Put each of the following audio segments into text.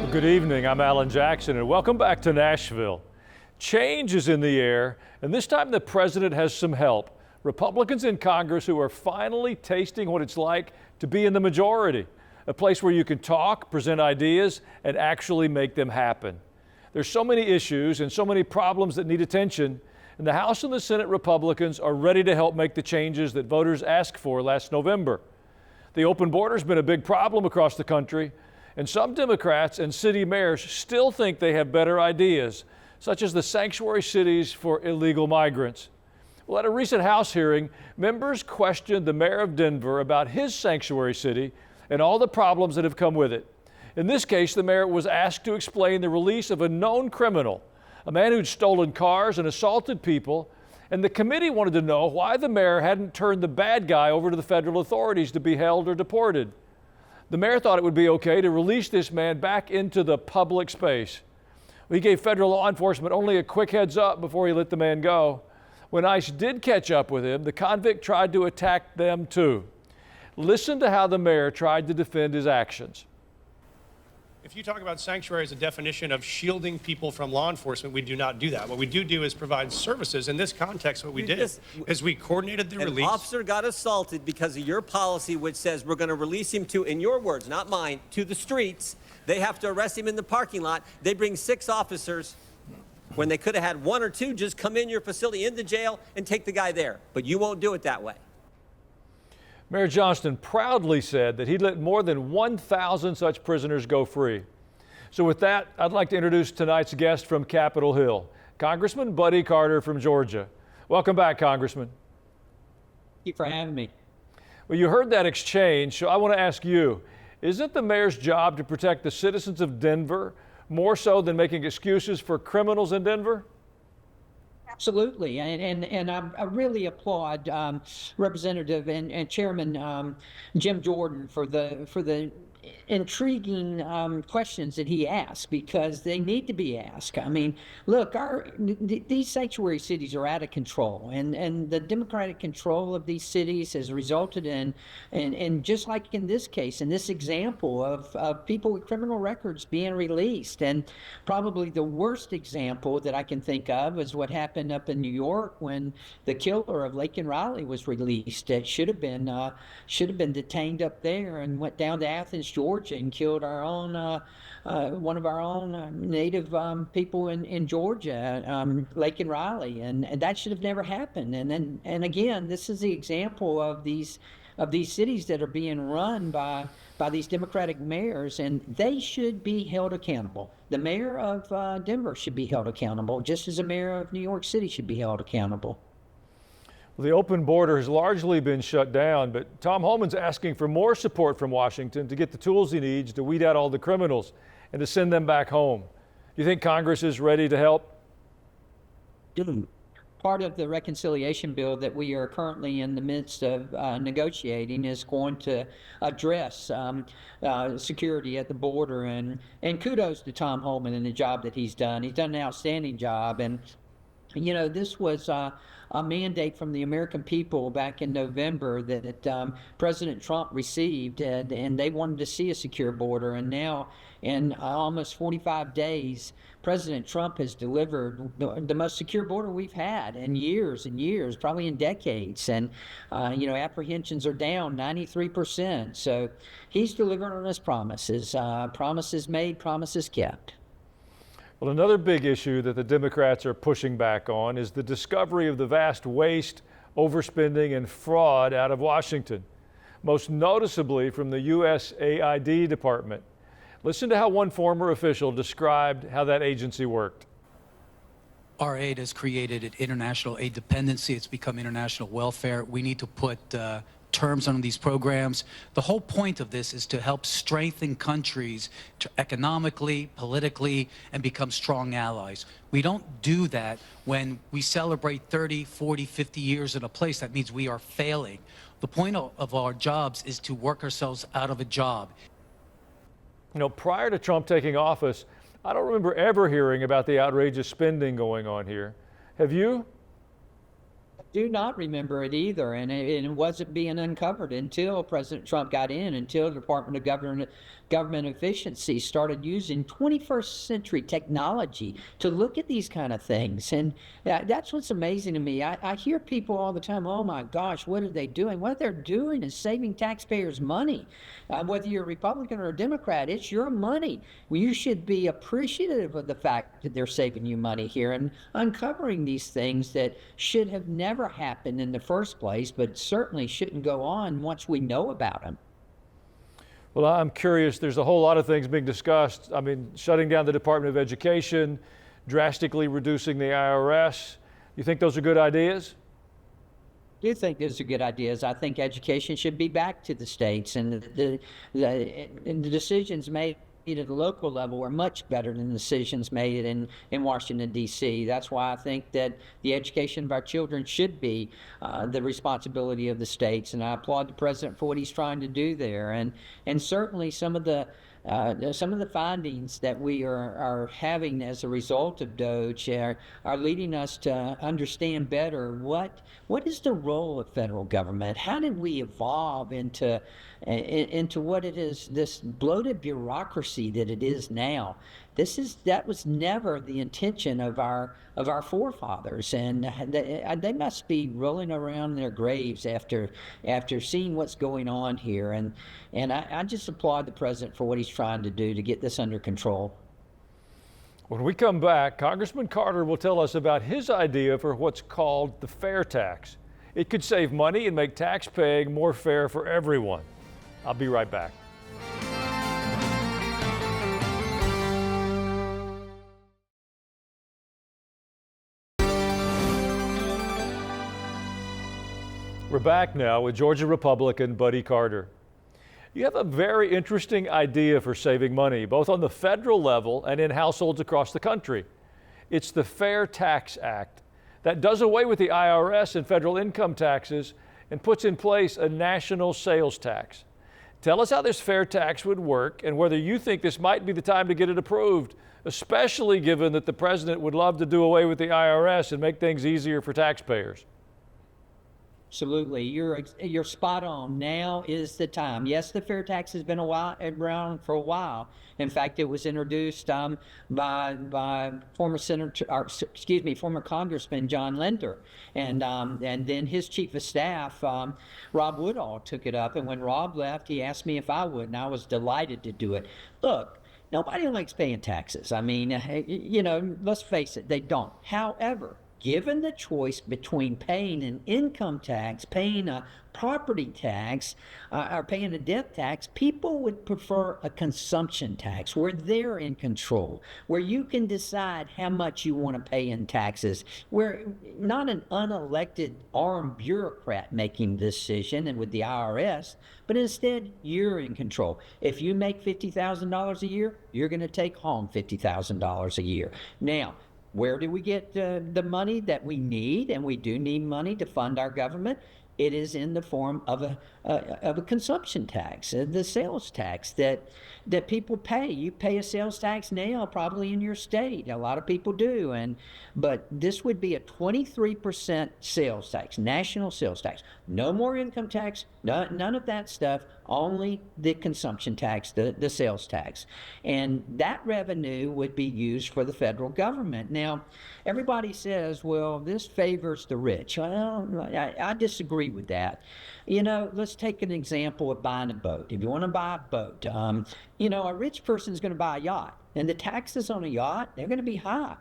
Well, good evening. I'm Alan Jackson, and welcome back to Nashville. Change is in the air, and this time the president has some help. Republicans in Congress who are finally tasting what it's like to be in the majority, a place where you can talk, present ideas, and actually make them happen. There's so many issues and so many problems that need attention, and the House and the Senate Republicans are ready to help make the changes that voters asked for last November. The open border has been a big problem across the country, and some Democrats and city mayors still think they have better ideas, such as the sanctuary cities for illegal migrants. Well, at a recent House hearing, members questioned the mayor of Denver about his sanctuary city and all the problems that have come with it. In this case, the mayor was asked to explain the release of a known criminal, a man who'd stolen cars and assaulted people, and the committee wanted to know why the mayor hadn't turned the bad guy over to the federal authorities to be held or deported. The mayor thought it would be okay to release this man back into the public space. He gave federal law enforcement only a quick heads up before he let the man go. When ICE did catch up with him, the convict tried to attack them too. Listen to how the mayor tried to defend his actions. If you talk about sanctuary as a definition of shielding people from law enforcement, we do not do that. What we do is provide services. In this context, what we did is we coordinated the release. An officer got assaulted because of your policy, which says we're going to release him to, in your words, not mine, to the streets. They have to arrest him in the parking lot. They bring 6 officers when they could have had 1 or 2 just come in your facility, in the jail, and take the guy there. But you won't do it that way. Mayor Johnston proudly said that he'd let more than 1,000 such prisoners go free. So with that, I'd like to introduce tonight's guest from Capitol Hill, Congressman Buddy Carter from Georgia. Welcome back, Congressman. Thank you for having me. Well, you heard that exchange, so I want to ask you, isn't the mayor's job to protect the citizens of Denver more so than making excuses for criminals in Denver? Absolutely, and I really applaud Representative and Chairman Jim Jordan for the intriguing questions that he asked, because they need to be asked. I mean, look, these sanctuary cities are out of control, and the democratic control of these cities has resulted in just like in this case, in this example of people with criminal records being released. And probably the worst example that I can think of is what happened up in New York when the killer of Laken Riley was released. It should have been detained up there and went down to Athens, Georgia, and killed our own one of our own native people in Georgia, Laken Riley, and that should have never happened. And again, this is the example of these cities that are being run by these Democratic mayors, and they should be held accountable. The mayor of Denver should be held accountable, just as the mayor of New York City should be held accountable. Well, the open border has largely been shut down, but Tom Homan's asking for more support from Washington to get the tools he needs to weed out all the criminals and to send them back home. Do you think Congress is ready to help? Part of the reconciliation bill that we are currently in the midst of negotiating is going to address security at the border, and kudos to Tom Homan and the job that he's done. He's done an outstanding job, and you know, this was a mandate from the American people back in November that President Trump received, and they wanted to see a secure border. And now, in almost 45 days, President Trump has delivered the most secure border we've had in years and years, probably in decades. And, you know, apprehensions are down 93%. So he's delivering on his promises. Promises made, promises kept. Well, another big issue that the Democrats are pushing back on is the discovery of the vast waste, overspending, and fraud out of Washington, most noticeably from the USAID department. Listen to how one former official described how that agency worked. Our aid has created an international aid dependency. It's become international welfare. We need to put terms on these programs. The whole point of this is to help strengthen countries economically, politically, and become strong allies. We don't do that when we celebrate 30, 40, 50 years in a place. That means we are failing. The point of our jobs is to work ourselves out of a job. You know, prior to Trump taking office, I don't remember ever hearing about the outrageous spending going on here. Have you? do not remember it either, and it wasn't being uncovered until President Trump got in, until the Department of Government Efficiency started using 21st century technology to look at these kind of things. And that's what's amazing to me. I hear people all the time, oh my gosh, what are they doing? What they're doing is saving taxpayers' money. Whether you're a Republican or a Democrat, it's your money. Well, you should be appreciative of the fact that they're saving you money here and uncovering these things that should have never happened in the first place, but certainly shouldn't go on once we know about them. Well, I'm curious, there's a whole lot of things being discussed. I mean, shutting down the Department of Education, drastically reducing the IRS. You think those are good ideas? I do think those are good ideas. I think education should be back to the states, and the decisions made at the local level were much better than decisions made in Washington, D.C. That's why I think that the education of our children should be the responsibility of the states, and I applaud the president for what he's trying to do there. And certainly some of the findings that we are having as a result of DOGE are leading us to understand better what is the role of federal government. How did we evolve into what it is, this bloated bureaucracy that it is now? That was never the intention of our forefathers, and they must be rolling around in their graves after seeing what's going on here. And I just applaud the president for what he's trying to do to get this under control. When we come back, Congressman Carter will tell us about his idea for what's called the fair tax. It could save money and make tax paying more fair for everyone. I'll be right back. We're back now with Georgia Republican Buddy Carter. You have a very interesting idea for saving money, both on the federal level and in households across the country. It's the Fair Tax Act that does away with the IRS and federal income taxes and puts in place a national sales tax. Tell us how this fair tax would work and whether you think this might be the time to get it approved, especially given that the president would love to do away with the IRS and make things easier for taxpayers. Absolutely, you're spot on. Now is the time. Yes, the fair tax has been around for a while. In fact, it was introduced by former Congressman John Linder, and then his chief of staff, Rob Woodall, took it up. And when Rob left, he asked me if I would, and I was delighted to do it. Look, nobody likes paying taxes. I mean, let's face it, they don't. However, given the choice between paying an income tax, paying a property tax, or paying a death tax, people would prefer a consumption tax where they're in control, where you can decide how much you want to pay in taxes, where not an unelected armed bureaucrat making the decision and with the IRS, but instead you're in control. If you make $50,000 a year, you're going to take home $50,000 a year. Now, where do we get the money that we need? And we do need money to fund our government. It is in the form of a consumption tax, the sales tax that people pay. You pay a sales tax now, probably in your state. A lot of people do, but this would be a 23% sales tax, national sales tax. No more income tax, none of that stuff. Only the consumption tax, the sales tax. And that revenue would be used for the federal government. Now, everybody says, well, this favors the rich. Well, I disagree with that. Let's take an example of buying a boat. If you want to buy a boat, a rich person is going to buy a yacht, and the taxes on a yacht, they're going to be high.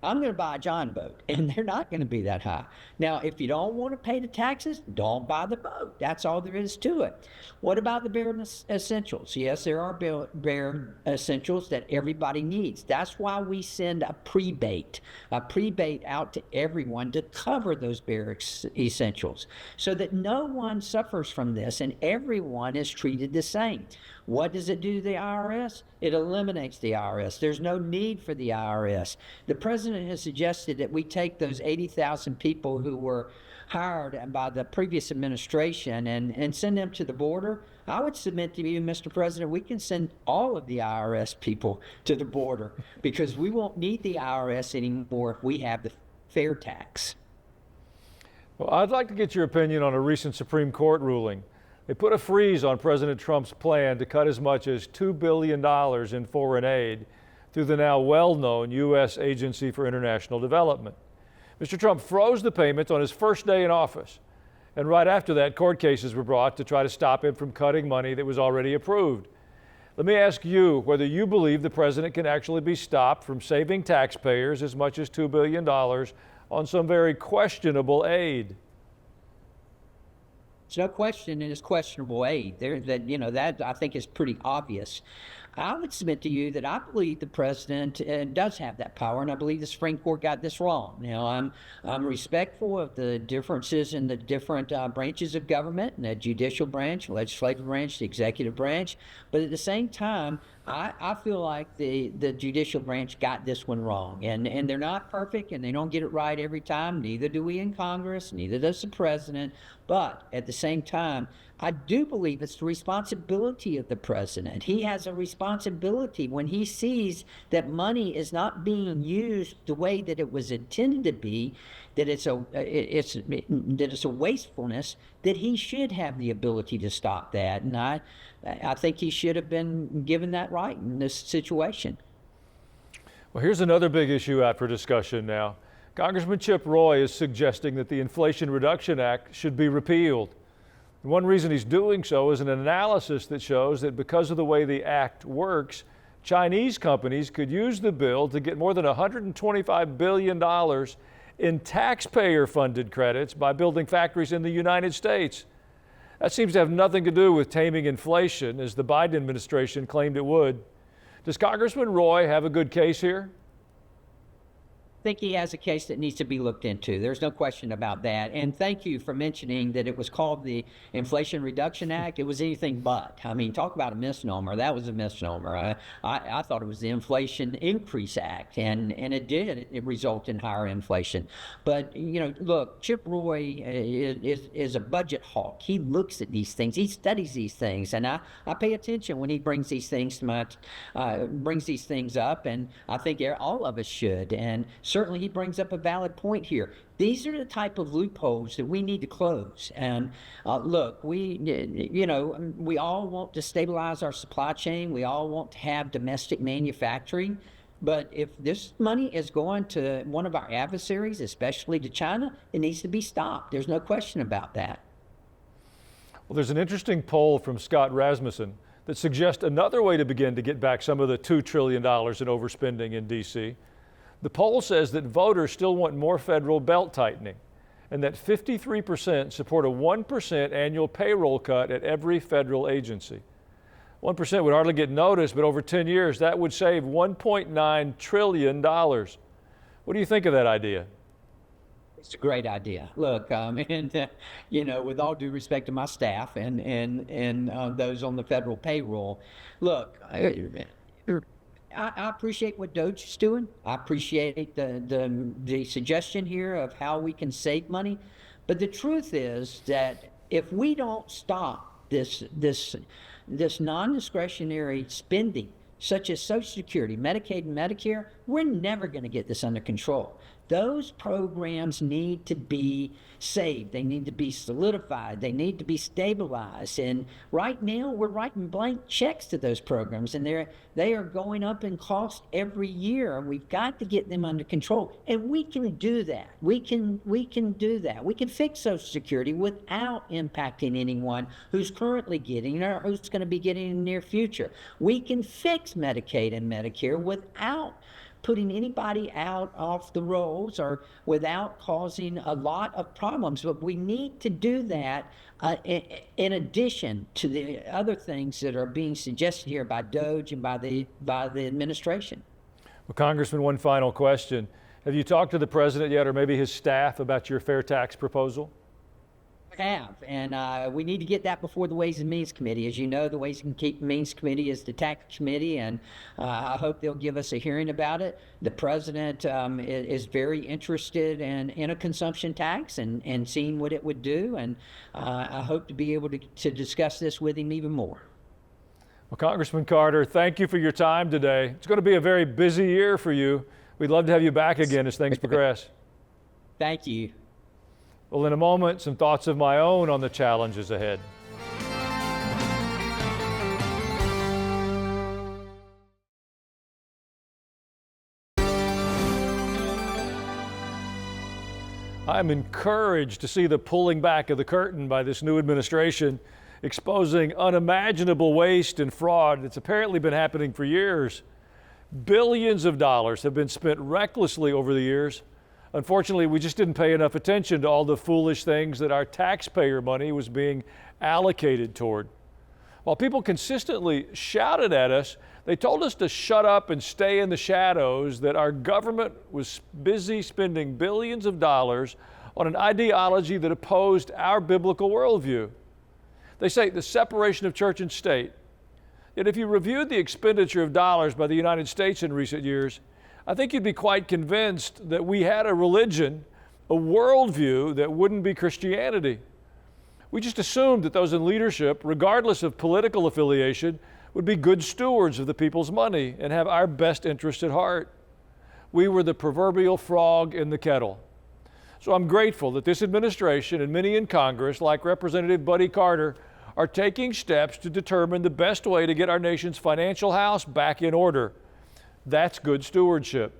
I'm going to buy a John boat, and they're not going to be that high. Now, if you don't want to pay the taxes, don't buy the boat. That's all there is to it. What about the bare essentials? Yes, there are bare essentials that everybody needs. That's why we send a prebate out to everyone to cover those bare essentials so that no one suffers from this and everyone is treated the same. What does it do to the IRS? It eliminates the IRS. There's no need for the IRS. The president has suggested that we take those 80,000 people who were hired by the previous administration and send them to the border. I would submit to you, Mr. President, we can send all of the IRS people to the border because we won't need the IRS anymore if we have the fair tax. Well, I'd like to get your opinion on a recent Supreme Court ruling. They put a freeze on President Trump's plan to cut as much as $2 billion in foreign aid through the now well-known U.S. Agency for International Development. Mr. Trump froze the payment on his first day in office. And right after that, court cases were brought to try to stop him from cutting money that was already approved. Let me ask you whether you believe the president can actually be stopped from saving taxpayers as much as $2 billion on some very questionable aid. There's no question it is questionable aid. That I think is pretty obvious. I would submit to you that I believe the president does have that power, and I believe the Supreme Court got this wrong. I'm respectful of the differences in the different branches of government, and the judicial branch, legislative branch, the executive branch, but at the same time, I feel like the judicial branch got this one wrong, and they're not perfect, and they don't get it right every time. Neither do we in Congress, neither does the president. But at the same time, I do believe it's the responsibility of the president. He has a responsibility when he sees that money is not being used the way that it was intended to be, that it's a wastefulness, that he should have the ability to stop that. And I think he should have been given that right in this situation. Well, here's another big issue out for discussion now. Congressman Chip Roy is suggesting that the Inflation Reduction Act should be repealed. One reason he's doing so is an analysis that shows that because of the way the act works, Chinese companies could use the bill to get more than $125 billion in taxpayer-funded credits by building factories in the United States. That seems to have nothing to do with taming inflation, as the Biden administration claimed it would. Does Congressman Roy have a good case here? I think he has a case that needs to be looked into. There's no question about that. And thank you for mentioning that it was called the Inflation Reduction Act. It was anything but. I mean, talk about a misnomer. That was a misnomer. I thought it was the Inflation Increase Act, and it did. It result in higher inflation. But, look, Chip Roy is a budget hawk. He looks at these things. He studies these things. And I pay attention when he brings these things up, and I think all of us should. And certainly he brings up a valid point here. These are the type of loopholes that we need to close. And look, we all want to stabilize our supply chain. We all want to have domestic manufacturing. But if this money is going to one of our adversaries, especially to China, it needs to be stopped. There's no question about that. Well, there's an interesting poll from Scott Rasmussen that suggests another way to begin to get back some of the $2 trillion in overspending in D.C. The poll says that voters still want more federal belt tightening, and that 53% support a 1% annual payroll cut at every federal agency. 1% would hardly get noticed, but over 10 years, that would save $1.9 trillion. What do you think of that idea? It's a great idea. Look, with all due respect to my staff and those on the federal payroll, look, I appreciate what DOGE is doing. I appreciate the suggestion here of how we can save money. But the truth is that if we don't stop this non-discretionary spending, such as Social Security, Medicaid, and Medicare, we're never going to get this under control. Those programs need to be saved. They need to be solidified. They need to be stabilized. And right now, we're writing blank checks to those programs, and they are going up in cost every year. We've got to get them under control, and we can do that. We can do that. We can fix Social Security without impacting anyone who's currently getting or who's going to be getting in the near future. We can fix Medicaid and Medicare without putting anybody out off the rolls or without causing a lot of problems. But we need to do that in addition to the other things that are being suggested here by DOGE and by the administration. Well, Congressman, one final question. Have you talked to the president yet, or maybe his staff, about your fair tax proposal? Have, and we need to get that before the Ways and Means Committee. As you know, the Ways and Means Committee is the tax committee, and I hope they'll give us a hearing about it. The president is very interested in a consumption tax and seeing what it would do, and I hope to be able to discuss this with him even more. Well, Congressman Carter, thank you for your time today. It's going to be a very busy year for you. We'd love to have you back again as things progress. Thank you. Well, in a moment, some thoughts of my own on the challenges ahead. I'm encouraged to see the pulling back of the curtain by this new administration, exposing unimaginable waste and fraud that's apparently been happening for years. Billions of dollars have been spent recklessly over the years. Unfortunately, we just didn't pay enough attention to all the foolish things that our taxpayer money was being allocated toward. While people consistently shouted at us, they told us to shut up and stay in the shadows, that our government was busy spending billions of dollars on an ideology that opposed our biblical worldview. They say the separation of church and state. Yet if you reviewed the expenditure of dollars by the United States in recent years, I think you'd be quite convinced that we had a religion, a worldview that wouldn't be Christianity. We just assumed that those in leadership, regardless of political affiliation, would be good stewards of the people's money and have our best interest at heart. We were the proverbial frog in the kettle. So I'm grateful that this administration and many in Congress, like Representative Buddy Carter, are taking steps to determine the best way to get our nation's financial house back in order. That's good stewardship.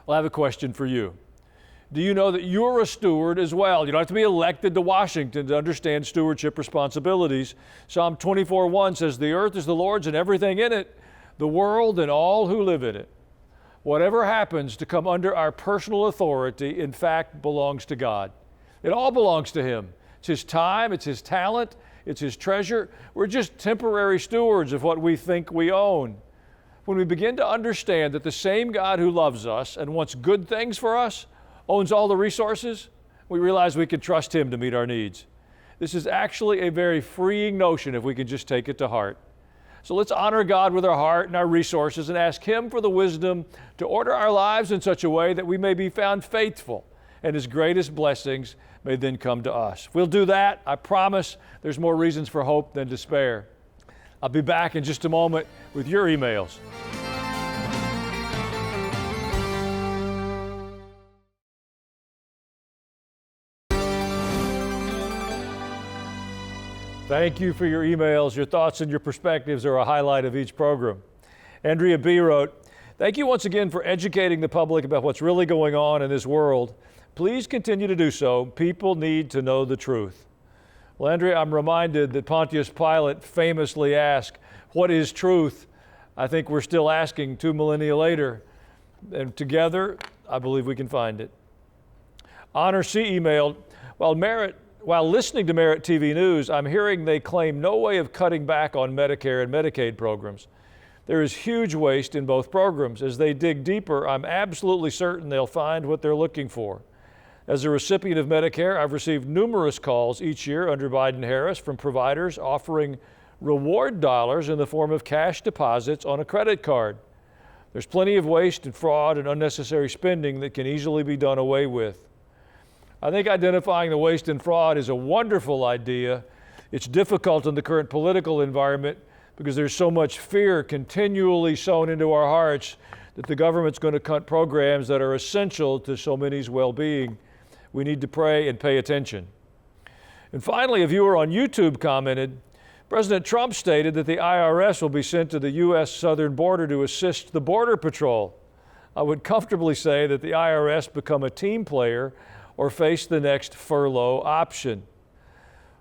Well, I have a question for you. Do you know that you're a steward as well? You don't have to be elected to Washington to understand stewardship responsibilities. Psalm 24:1 says, "The earth is the Lord's and everything in it, the world and all who live in it." Whatever happens to come under our personal authority, in fact, belongs to God. It all belongs to Him. It's His time, it's His talent, it's His treasure. We're just temporary stewards of what we think we own. When we begin to understand that the same God who loves us and wants good things for us owns all the resources, we realize we can trust Him to meet our needs. This is actually a very freeing notion if we can just take it to heart. So let's honor God with our heart and our resources and ask Him for the wisdom to order our lives in such a way that we may be found faithful and His greatest blessings may then come to us. If we'll do that, I promise there's more reasons for hope than despair. I'll be back in just a moment with your emails. Thank you for your emails. Your thoughts and your perspectives are a highlight of each program. Andrea B. wrote, "Thank you once again for educating the public about what's really going on in this world. Please continue to do so. People need to know the truth." Well, Andrea, I'm reminded that Pontius Pilate famously asked, "What is truth?" I think we're still asking 2 millennia later. And together, I believe we can find it. Honor C. emailed, While listening to Merit TV News, I'm hearing they claim no way of cutting back on Medicare and Medicaid programs. There is huge waste in both programs. As they dig deeper, I'm absolutely certain they'll find what they're looking for. As a recipient of Medicare, I've received numerous calls each year under Biden-Harris from providers offering reward dollars in the form of cash deposits on a credit card. There's plenty of waste and fraud and unnecessary spending that can easily be done away with. I think identifying the waste and fraud is a wonderful idea. It's difficult in the current political environment because there's so much fear continually sown into our hearts that the government's going to cut programs that are essential to so many's well-being. We need to pray and pay attention. And finally, a viewer on YouTube commented, President Trump stated that the IRS will be sent to the U.S. southern border to assist the Border Patrol. I would comfortably say that the IRS become a team player or face the next furlough option.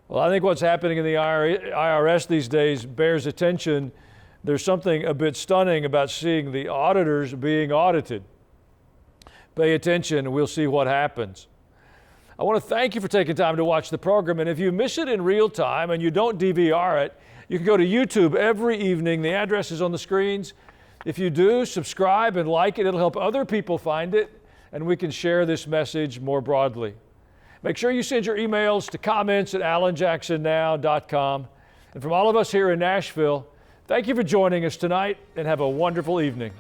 Well, I think what's happening in the IRS these days bears attention. There's something a bit stunning about seeing the auditors being audited. Pay attention and we'll see what happens. I want to thank you for taking time to watch the program, and if you miss it in real time and you don't DVR it, you can go to YouTube every evening. The address is on the screens. If you do, subscribe and like it. It'll help other people find it, and we can share this message more broadly. Make sure you send your emails to comments@alanjacksonnow.com. And from all of us here in Nashville, thank you for joining us tonight, and have a wonderful evening.